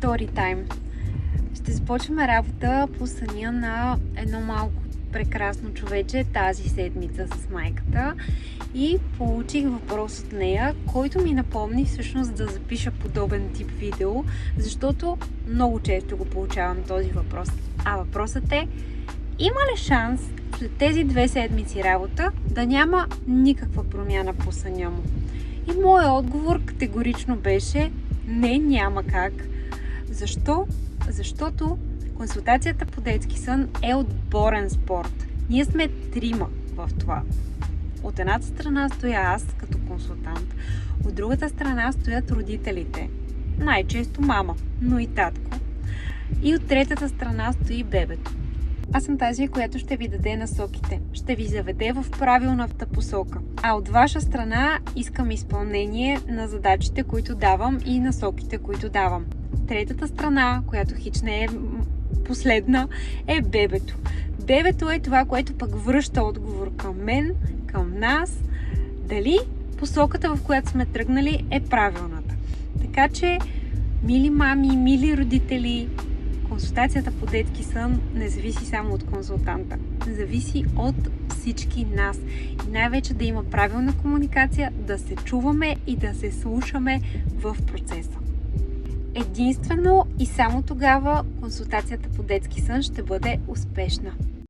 Storytime. Ще започваме работа по съня на едно малко прекрасно човече тази седмица с майката и получих въпрос от нея, който ми напомни всъщност да запиша подобен тип видео, защото много често го получавам този въпрос. А въпросът е: има ли шанс след тези 2 седмици работа да няма никаква промяна по съня му? И моят отговор категорично беше: не, няма как. Защо? Защото консултацията по детски сън е отборен спорт. Ние сме 3 в това. От едната страна стоя аз като консултант, от другата страна стоят родителите. Най-често мама, но и татко. И от третата страна стои бебето. Аз съм тази, която ще ви даде насоките, ще ви заведе в правилната посока. А от ваша страна искам изпълнение на задачите, които давам, и насоките, които давам. Третата страна, която хич не е последна, е бебето. Бебето е това, което пък връща отговор към мен, към нас, дали посоката, в която сме тръгнали, е правилната. Така че, мили мами, мили родители, консултацията по детски сън не зависи само от консултанта. Зависи от всички нас. И най-вече да има правилна комуникация, да се чуваме и да се слушаме в процеса. Единствено и само тогава консултацията по детски сън ще бъде успешна.